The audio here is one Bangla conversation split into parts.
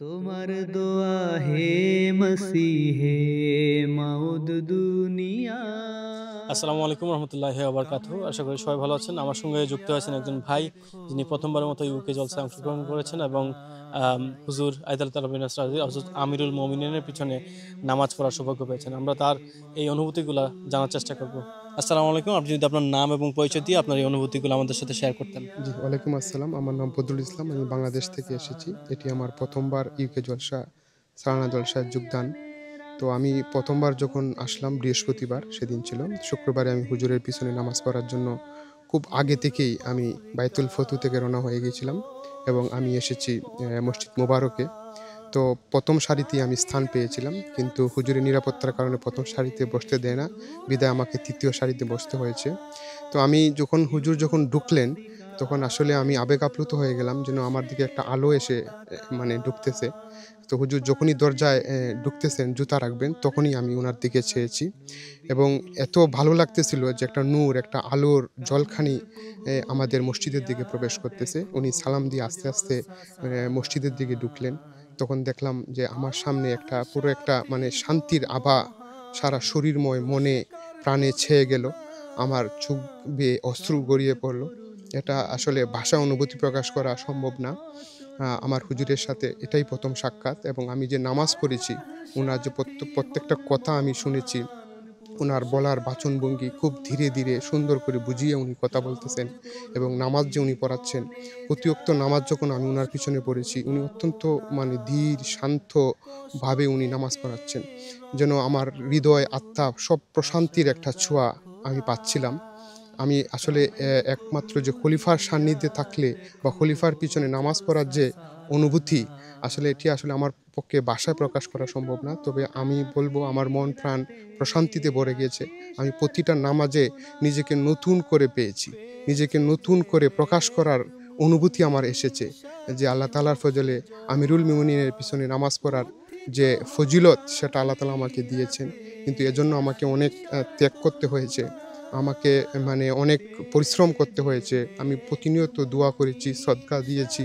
তোমার দোয়া হে মসিহে মাউদ দুনিয়া। আসসালামু আলাইকুম রহমতুল্লাহি ওয়া বারাকাতুহু। আশা করি সবাই ভালো আছেন। আমার সঙ্গে যুক্ত আছেন একজন ভাই, যিনি প্রথমবারের মতো ইউকে জলসায় অংশগ্রহণ করেছেন এবং হুজুর আইদাল তারাবিন হযরত আমিরুল মুমিনিনের পিছনে নামাজ পড়ার সৌভাগ্য পেয়েছেন। আমরা তার এই অনুভূতিগুলা জানার চেষ্টা করব। আসসালামু আলাইকুম। আপনি যদি আপনার নাম এবং পরিচয় দিয়ে আপনার এই অনুভূতিগুলো আমাদের সাথে শেয়ার করতেন। জি, ওয়ালাইকুম আসসালাম। আমার নাম বদরুল ইসলাম। আমি বাংলাদেশ থেকে এসেছি। এটি আমার ১ম বার ইউকে জলসা, সালানা জলসায় যোগদান। তো আমি ১ম বার যখন আসলাম বৃহস্পতিবার সেদিন ছিল। শুক্রবারে আমি হুজুরের পিছনে নামাজ পড়ার জন্য খুব আগে থেকেই আমি বায়তুল ফতু থেকে রওনা হয়ে গিয়েছিলাম এবং আমি এসেছি মসজিদ মোবারকে। তো ১ম সারিতেই আমি স্থান পেয়েছিলাম। কিন্তু হুজুরের নিরাপত্তার কারণে ১ম সারিতে বসতে দেয় না। বিধায় আমাকে ৩য় সারিতে বসতে হয়েছে। তো আমি যখন হুজুর যখন ঢুকলেন, তখন আসলে আমি আবেগ আপ্লুত হয়ে গেলাম যেন আমার দিকে একটা আলো এসে মানে ঢুকতেছে। তো হুজুর যখনই দরজায় ঢুকতেছেন জুতা রাখবেন, তখনই আমি উনার দিকে চেয়েছি এবং এত ভালো লাগতেছিল যে একটা নূর, একটা আলোর ঝলকানি আমাদের মসজিদের দিকে প্রবেশ করতেছে। উনি সালাম দিয়ে আস্তে, আস্তে মসজিদের দিকে ঢুকলেন। তখন দেখলাম যে আমার সামনে একটা পুরো একটা মানে শান্তির আভা সারা শরীরময়, মনে, প্রাণে ছেয়ে গেল। আমার চোখ বেয়ে অশ্রু গড়িয়ে পড়ল। এটা আসলে ভাষায় অনুভূতি প্রকাশ করা সম্ভব না। আমার হুজুরের সাথে এটাই ১ম সাক্ষাৎ এবং আমি যে নামাজ পড়েছি, উনার যে প্রত্যেকটা কথা আমি শুনেছি, উনার বলার বাচনভঙ্গি খুব ধীরে, ধীরে সুন্দর করে বুঝিয়ে উনি কথা বলতেছেন এবং নামাজ যে উনি পড়াচ্ছেন, প্রতি ওয়াক্ত নামাজ যখন আমি উনার পিছনে পড়েছি, উনি অত্যন্ত মানে ধীর শান্তভাবে উনি নামাজ পড়াচ্ছেন। যেন আমার হৃদয়, আত্মা সব প্রশান্তির একটা ছোঁয়া আমি পাচ্ছিলাম। আমি আসলে একমাত্র যে খলিফার সান্নিধ্যে থাকলে বা খলিফার পিছনে নামাজ পড়ার যে অনুভূতি, আসলে এটি আসলে আমার পক্ষে ভাষায় প্রকাশ করা সম্ভব না। তবে আমি বলব আমার মন প্রাণ প্রশান্তিতে ভরে গিয়েছে। আমি প্রতিটা নামাজে নিজেকে নতুন করে পেয়েছি। নিজেকে নতুন করে প্রকাশ করার অনুভূতি আমার এসেছে। যে আল্লাহ তাআলার ফজলে আমিরুল মুমিনিনের পিছনে নামাজ পড়ার যে ফজিলত সেটা আল্লাহ তাআলা আমাকে দিয়েছেন। কিন্তু এজন্য আমাকে অনেক ত্যাগ করতে হয়েছে। আমাকে মানে অনেক পরিশ্রম করতে হয়েছে। আমি প্রতিনিয়ত দোয়া করেছি, সদকা দিয়েছি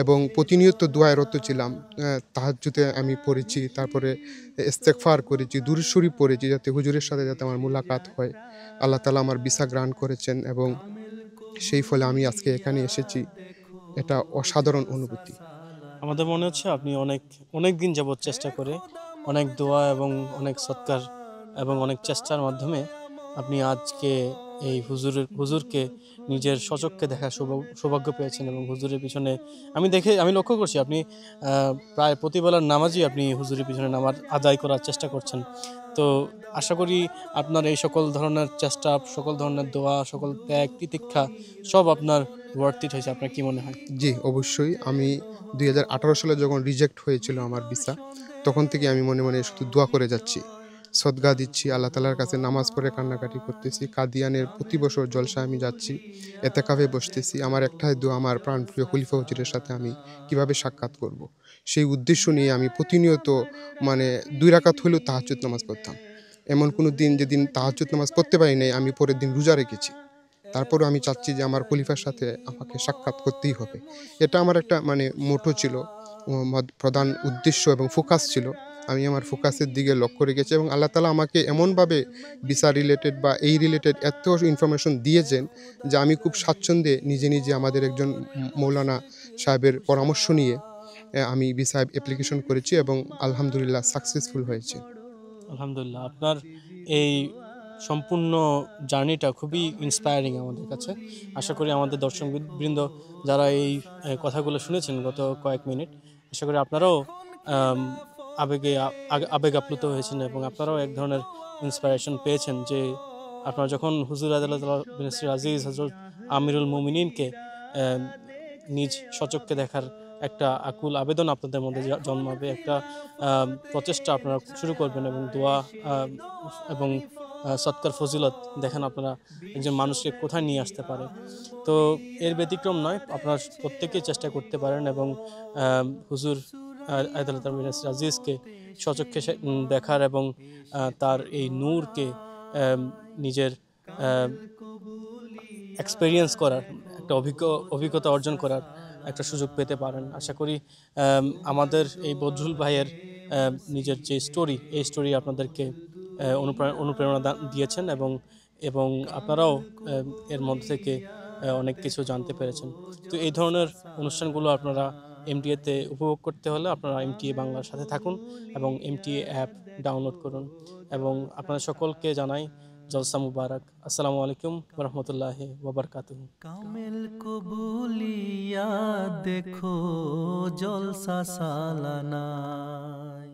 এবং প্রতিনিয়ত দোয়ায় রত ছিলাম। তাহাজ্জুদে আমি পড়েছি, তারপরে ইস্তেগফার করেছি, দুরূদ শরীফ পড়েছি যাতে হুজুরের সাথে যাতে আমার মুলাকাত হয়। আল্লাহ তাআলা আমার ভিসা গ্রান্ট করেছেন এবং সেই ফলে আমি আজকে এখানে এসেছি। এটা অসাধারণ অনুভূতি। আমাদের মনে হচ্ছে আপনি অনেক দিন যাবৎ চেষ্টা করে, অনেক দোয়া এবং অনেক সৎকার এবং অনেক চেষ্টার মাধ্যমে আপনি আজকে এই হুজুরকে নিজের স্বচক্ষে দেখার সৌভাগ্য পেয়েছেন এবং হুজুরের পিছনে আমি লক্ষ্য করছি আপনি প্রায় প্রতিবেলার নামাজই আপনি হুজুরের পিছনে নামাজ আদায় করার চেষ্টা করছেন। তো আশা করি আপনার এই সকল ধরনের চেষ্টা, সকল ধরনের দোয়া, সকল ত্যাগ, তিতিক্ষা সব আপনার worth it হয়েছে। আপনার কি মনে হয়? জি, অবশ্যই। আমি ২০১৮ সালে যখন রিজেক্ট হয়েছিল আমার ভিসা, তখন থেকে আমি মনে, মনে শুধু দোয়া করে যাচ্ছি। সদগা দিচ্ছি, আল্লাহ তাআলার কাছে নামাজ পড়ে কান্নাকাটি করতেছি। কাদিয়ানের প্রতি বছর জলসায় আমি যাচ্ছি। এতেকাফে বসতেছি। আমার একটাই দোয়া আমার প্রাণপ্রিয় খলিফা হুজুরের সাথে আমি কিভাবে সাক্ষাৎ করব। সেই উদ্দেশ্য নিয়ে আমি প্রতিনিয়ত মানে ২ রাকাত হইলেও তাহাজ্জুদ নামাজ পড়তাম। এমন কোনো দিন যেদিন তাহাজ্জুদ নামাজ পড়তে পারি নাই, আমি পরের দিন রোজা রেখেছি। তারপরেও আমি চাচ্ছি যে আমার খলিফার সাথে আমাকে সাক্ষাৎ করতেই হবে। এটা আমার একটা মানে মোটো ছিল। প্রধান উদ্দেশ্য এবং ফোকাস ছিল। আমি আমার ফোকাসের দিকে লক্ষ্য রেখেছি এবং আল্লাহ তাআলা আমাকে এমনভাবে ভিসা রিলেটেড বা এই রিলেটেড এত ইনফরমেশন দিয়েছেন যে আমি খুব স্বাচ্ছন্দ্যে নিজে, নিজে আমাদের একজন মৌলানা সাহেবের পরামর্শ নিয়ে আমি ভিসা অ্যাপ্লিকেশন করেছি এবং আলহামদুলিল্লাহ সাকসেসফুল হয়েছে। আলহামদুলিল্লাহ। আপনার এই সম্পূর্ণ জার্নিটা খুবই ইন্সপায়ারিং আমাদের কাছে। আশা করি আমাদের দর্শকবৃন্দ যারা এই কথাগুলো শুনেছেন গত কয়েক মিনিট, আশা করি আপনারাও আম আবেগে আবেগ আপ্লুত হয়েছেন এবং আপনারাও এক ধরনের ইন্সপিরেশন পেয়েছেন যে আপনারা যখন হুজুর আদালতুল্লাহ বিন আজিজ হযরত আমিরুল মুমিনিনকে অ্যাম নিজ স্বচক্ষে দেখার একটা আকুল আবেদন আপনাদের মধ্যে জন্মাবে। একটা প্রচেষ্টা আপনারা শুরু করবেন এবং দোয়া আম এবং সৎকার ফজিলত দেখেন আপনারা একজন মানুষকে কোথায় নিয়ে আসতে পারে। তো এর ব্যতিক্রম নয়। আপনারা প্রত্যেকেই চেষ্টা করতে পারেন এবং হুজুর আয়দাল তামিন আজিজকে স্বচক্ষে দেখার এবং তার এই নূরকে নিজের আ এক্সপেরিয়েন্স করার, একটা অভিজ্ঞতা অর্জন করার একটা সুযোগ পেতে পারেন। আশা করি আমাদের এই বদরুল ভাইয়ের নিজের যে স্টোরি, এই স্টোরি আপনাদেরকে অনুপ্রেরণা দিয়েছেন এবং এবং আপনারাও এর মধ্যে থেকে অনেক কিছু জানতে পেরেছেন। তো এই ধরনের অনুষ্ঠানগুলো আপনারা এমটিএতে উপভোগ করতে হলে আপনারা এমটিএ বাংলার সাথে থাকুন এবং এমটিএ অ্যাপ ডাউনলোড করুন। এবং আপনাদের সকলকে জানাই জলসা মুবারক। আসসালামু আলাইকুম ওয়া রাহমাতুল্লাহি ওয়া বারাকাতুহু। কামেল কবুলিয়া দেখো জলসা সালানায়।